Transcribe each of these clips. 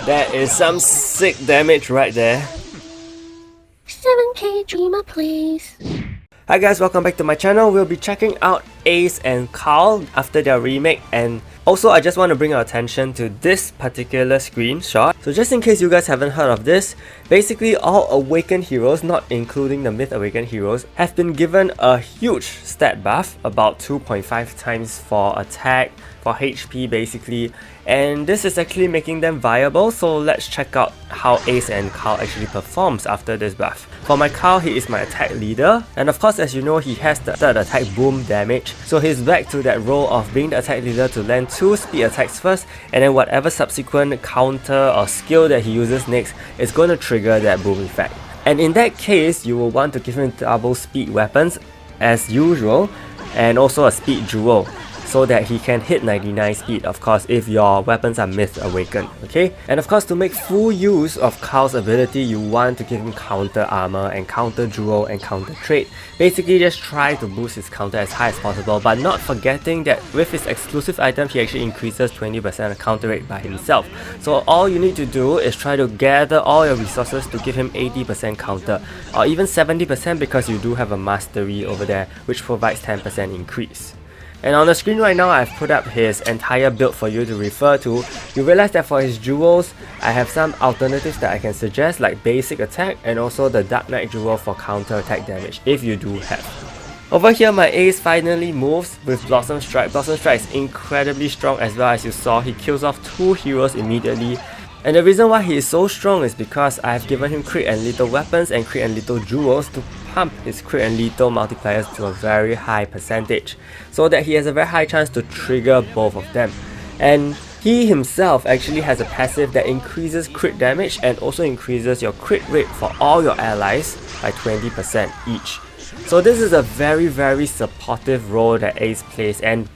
That is some sick damage right there. 7K dreamer please. Hi guys, welcome back to my channel. We'll be checking out Ace and Carl after their remake, and also I just want to bring your attention to this particular screenshot. So just in case you guys haven't heard of this, basically all awakened heroes, not including the myth awakened heroes, have been given a huge stat buff, about 2.5 times for attack, for HP basically, and this is actually making them viable. So let's check out how Ace and Carl actually performs after this buff. For my Carl, he is my attack leader, and of course, as you know, he has the third attack boom damage, so he's back to that role of being the attack leader to land 2 speed attacks first, and then whatever subsequent counter or skill that he uses next is going to trigger that boom effect. And in that case, you will want to give him double speed weapons as usual, and also a speed jewel, so that he can hit 99 speed, of course, if your weapons are myth awakened, okay? And of course, to make full use of Carl's ability, you want to give him counter armor and counter jewel and counter trait. Basically, just try to boost his counter as high as possible, but not forgetting that with his exclusive items, he actually increases 20% of counter rate by himself. So all you need to do is try to gather all your resources to give him 80% counter, or even 70% because you do have a mastery over there, which provides 10% increase. And on the screen right now, I've put up his entire build for you to refer to. You realize that for his jewels, I have some alternatives that I can suggest, like basic attack and also the Dark Knight jewel for counter attack damage, if you do have. Over here, my Ace finally moves with Blossom Strike. Blossom Strike is incredibly strong as well. As you saw, he kills off 2 heroes immediately. And the reason why he is so strong is because I have given him crit and lethal weapons and crit and lethal jewels to pump his crit and lethal multipliers to a very high percentage, so that he has a very high chance to trigger both of them. And he himself actually has a passive that increases crit damage and also increases your crit rate for all your allies by 20% each. So this is a very supportive role that Ace plays, and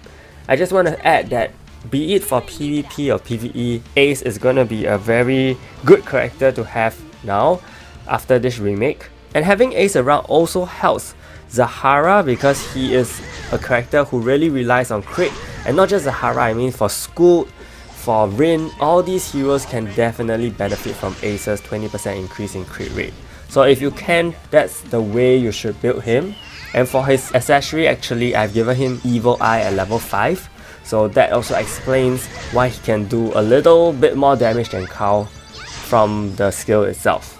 I just want to add that be it for PvP or PvE, Ace is gonna be a very good character to have now after this remake. And having Ace around also helps Zahara, because he is a character who really relies on crit, and not just Zahara, I mean for Scoot, for Rin, all these heroes can definitely benefit from Ace's 20% increase in crit rate. So if you can, that's the way you should build him. And for his accessory, actually I've given him Evil Eye at level 5. So that also explains why he can do a little bit more damage than Carl from the skill itself.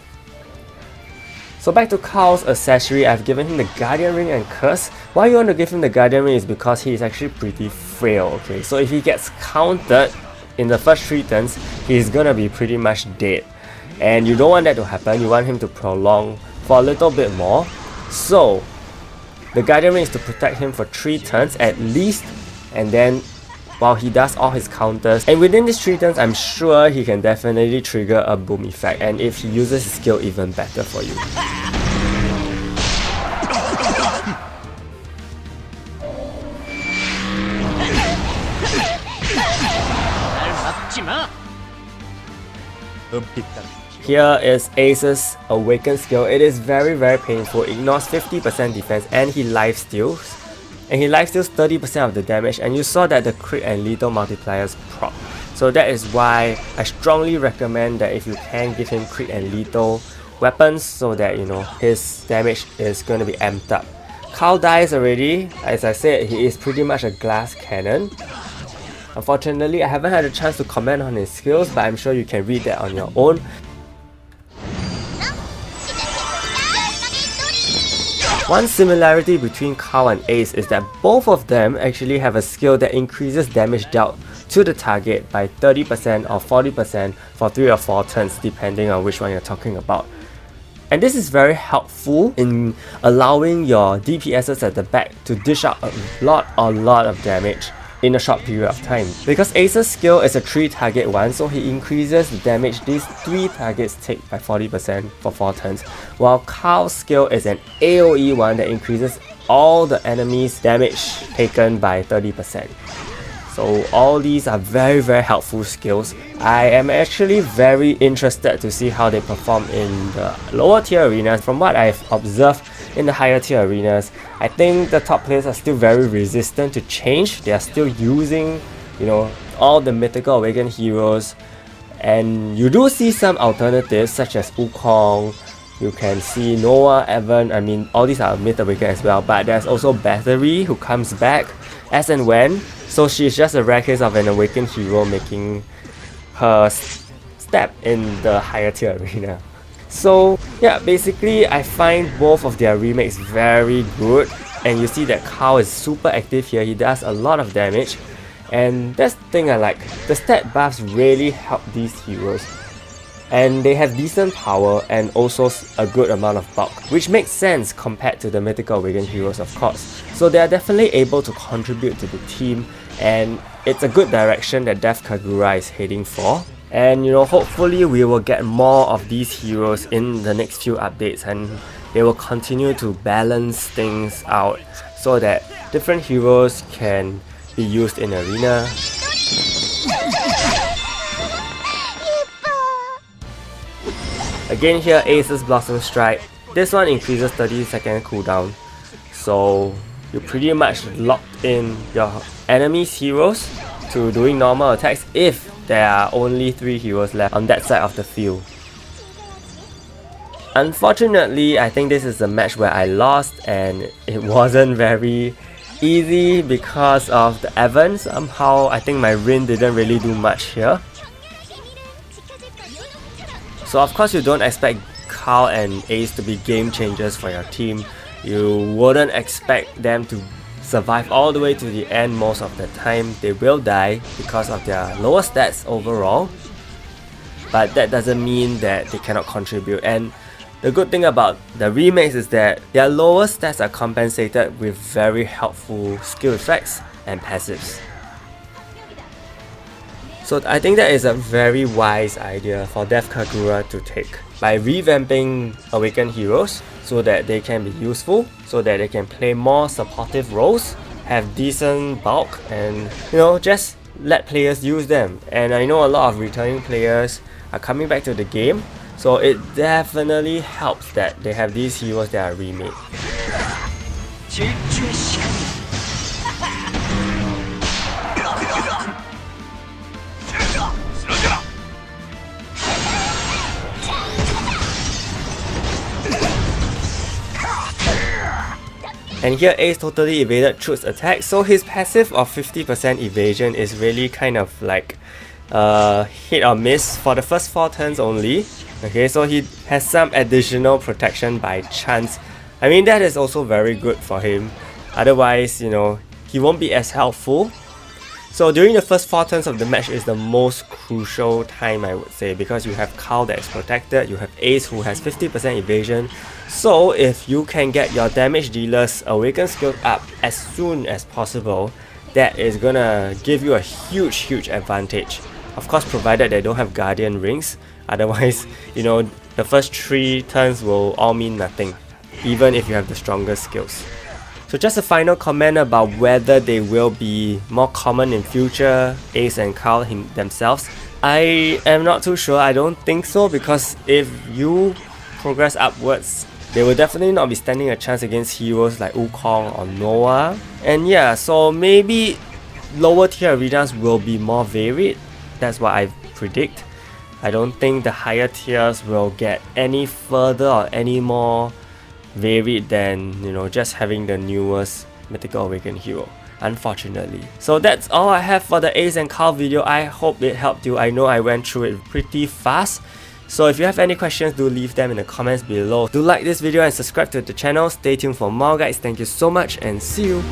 So back to Carl's accessory, I've given him the Guardian Ring and Curse. Why you want to give him the Guardian Ring is because he is actually pretty frail, okay? So if he gets countered in the first 3 turns, he's gonna be pretty much dead. And you don't want that to happen, you want him to prolong for a little bit more. So the Guardian Ring is to protect him for 3 turns at least, and then while he does all his counters, and within these 3 turns, I'm sure he can definitely trigger a boom effect, and if he uses his skill, even better for you. Here is Ace's Awakened skill. It is very painful, ignores 50% defense, and he lifesteals. And he lifesteals 30% of the damage, and you saw that the crit and lethal multipliers prop. So that is why I strongly recommend that if you can, give him crit and lethal weapons, so that you know his damage is going to be amped up. Carl dies already. As I said, he is pretty much a glass cannon. Unfortunately, I haven't had a chance to comment on his skills, but I'm sure you can read that on your own. One similarity between Carl and Ace is that both of them actually have a skill that increases damage dealt to the target by 30% or 40% for 3 or 4 turns, depending on which one you're talking about. And this is very helpful in allowing your DPSs at the back to dish out a lot of damage in a short period of time. Because Ace's skill is a 3 target one, so he increases the damage these 3 targets take by 40% for 4 turns, while Carl's skill is an AoE one that increases all the enemies' damage taken by 30%. So all these are very helpful skills. I am actually very interested to see how they perform in the lower tier arenas. From what I've observed in the higher tier arenas, I think the top players are still very resistant to change. They are still using, you know, all the mythical awakened heroes And you do see some alternatives such as Wukong, you can see Noah, Evan, I mean all these are Myth Awakened as well, but there's also Battery who comes back as and when, so she's just a rare case of an awakened hero making her step in the higher tier arena. So yeah, basically I find both of their remakes very good, and you see that Carl is super active here, he does a lot of damage, and that's the thing I like. The stat buffs really help these heroes, and they have decent power and also a good amount of bulk, which makes sense compared to the Mythical Awakened heroes of course. So they are definitely able to contribute to the team, and it's a good direction that Death Kagura is heading for. And you know, hopefully we will get more of these heroes in the next few updates, and they will continue to balance things out so that different heroes can be used in arena. Again here, Ace's Blossom Strike. This one increases 30-second cooldown, so you pretty much locked in your enemy's heroes to doing normal attacks if there are only 3 heroes left on that side of the field. Unfortunately, I think this is a match where I lost, and it wasn't very easy because of the Evan. Somehow I think my Rin didn't really do much here. So of course you don't expect Carl and Ace to be game changers for your team. You wouldn't expect them to survive all the way to the end. Most of the time they will die because of their lower stats overall, but that doesn't mean that they cannot contribute. And the good thing about the remakes is that their lower stats are compensated with very helpful skill effects and passives. So I think that is a very wise idea for Death Kagura to take, by revamping Awakened heroes so that they can be useful, so that they can play more supportive roles, have decent bulk, and you know, just let players use them. And I know a lot of returning players are coming back to the game, so it definitely helps that they have these heroes that are remade. And here Ace totally evaded Truth's attack, so his passive of 50% evasion is really kind of like hit or miss for the first 4 turns only. Okay, so he has some additional protection by chance. I mean, that is also very good for him. Otherwise, you know, he won't be as helpful. So during the first 4 turns of the match is the most crucial time, I would say, because you have Carl that is protected, you have Ace who has 50% evasion. So if you can get your damage dealers awakened skill up as soon as possible, that is gonna give you a huge advantage. Of course, provided they don't have Guardian rings, otherwise, you know, the first 3 turns will all mean nothing, even if you have the strongest skills. So just a final comment about whether they will be more common in future, Ace and Carl themselves. I am not too sure, I don't think so, because if you progress upwards, they will definitely not be standing a chance against heroes like Wukong or Noah. And yeah, so maybe lower tier arenas will be more varied, that's what I predict. I don't think the higher tiers will get any further or any more varied than, you know, just having the newest Mythical Awakened hero, unfortunately. So that's all I have for the Ace and Carl video. I hope it helped you. I know I went through it pretty fast. So if you have any questions, do leave them in the comments below. Do like this video and subscribe to the channel. Stay tuned for more guys. Thank you so much and see you.